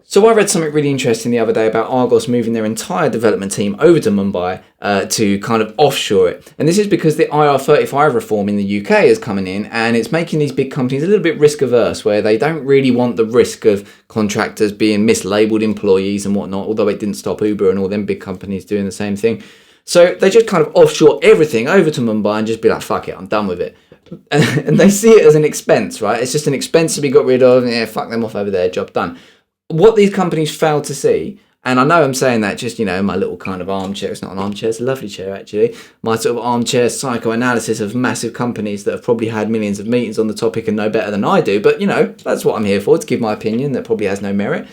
So I read something really interesting the other day about Argos moving their entire development team over to Mumbai to kind of offshore it. And this is because the IR35 reform in the UK is coming in, and it's making these big companies a little bit risk averse, where they don't really want the risk of contractors being mislabeled employees and whatnot, although it didn't stop Uber and all them big companies doing the same thing. So they just kind of offshore everything over to Mumbai and just be like, fuck it, I'm done with it. And they see it as an expense, right? It's just an expense to be got rid of. Yeah, fuck them off over there, job done. What these companies fail to see, and I know I'm saying that just, my little kind of armchair, it's not an armchair, it's a lovely chair actually, my sort of armchair psychoanalysis of massive companies that have probably had millions of meetings on the topic and know better than I do, but that's what I'm here for, to give my opinion that probably has no merit.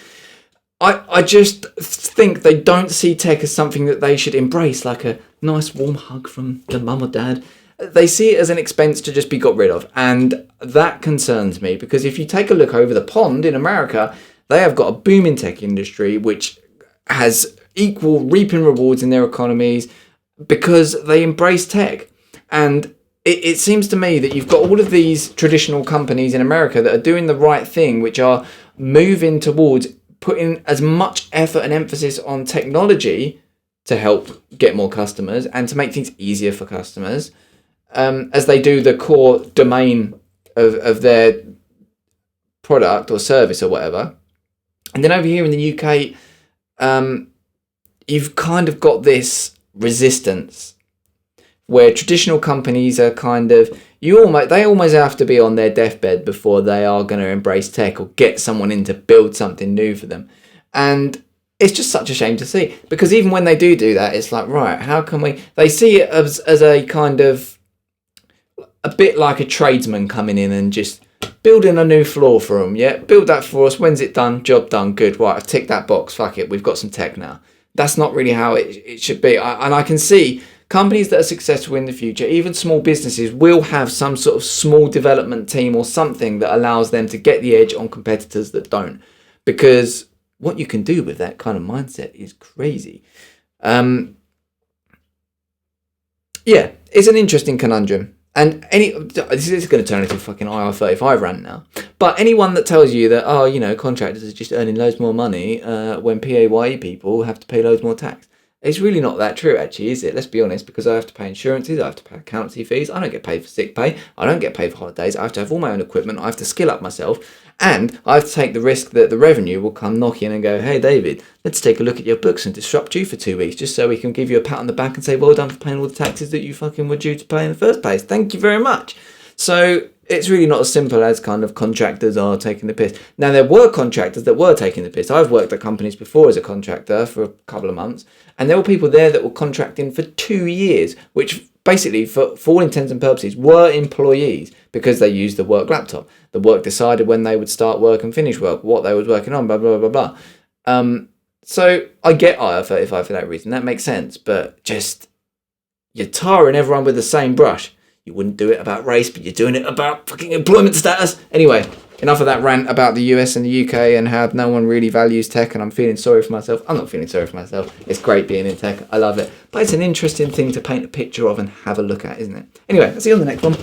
I just think they don't see tech as something that they should embrace, like a nice warm hug from the mum or dad. They see it as an expense to just be got rid of, and that concerns me, because if you take a look over the pond in America, they have got a booming tech industry which has equal reaping rewards in their economies because they embrace tech. And it seems to me that you've got all of these traditional companies in America that are doing the right thing, which are moving towards putting as much effort and emphasis on technology to help get more customers and to make things easier for customers, as they do the core domain of their product or service or whatever. And then over here in the UK, you've kind of got this resistance where traditional companies are kind of, they almost have to be on their deathbed before they are going to embrace tech or get someone in to build something new for them. And it's just such a shame to see, because even when they do that, it's like, right, how can they see it as a kind of, a bit like a tradesman coming in and just building a new floor for them. Yeah, build that for us. When's it done? Job done. Good. Right, I've ticked that box. Fuck it. We've got some tech now. That's not really how it should be. And I can see companies that are successful in the future, even small businesses, will have some sort of small development team or something that allows them to get the edge on competitors that don't. Because what you can do with that kind of mindset is crazy. Yeah, it's an interesting conundrum. And this is going to turn into a fucking IR35 rant now. But anyone that tells you that, contractors are just earning loads more money when PAYE people have to pay loads more tax, it's really not that true, actually, is it? Let's be honest, because I have to pay insurances, I have to pay accountancy fees, I don't get paid for sick pay, I don't get paid for holidays, I have to have all my own equipment, I have to skill up myself, and I have to take the risk that the revenue will come knocking and go, hey, David, let's take a look at your books and disrupt you for 2 weeks, just so we can give you a pat on the back and say, well done for paying all the taxes that you fucking were due to pay in the first place. Thank you very much. So it's really not as simple as kind of contractors are taking the piss. Now, there were contractors that were taking the piss. I've worked at companies before as a contractor for a couple of months, and there were people there that were contracting for 2 years, which basically, for all intents and purposes, were employees because they used the work laptop. The work decided when they would start work and finish work, what they was working on, blah, blah, blah, blah. So I get IR35 for that reason. That makes sense. But just, you're tarring everyone with the same brush. You wouldn't do it about race, but you're doing it about fucking employment status. Anyway, enough of that rant about the US and the UK and how no one really values tech, and I'm feeling sorry for myself. I'm not feeling sorry for myself. It's great being in tech. I love it. But it's an interesting thing to paint a picture of and have a look at, isn't it? Anyway, I'll see you on the next one.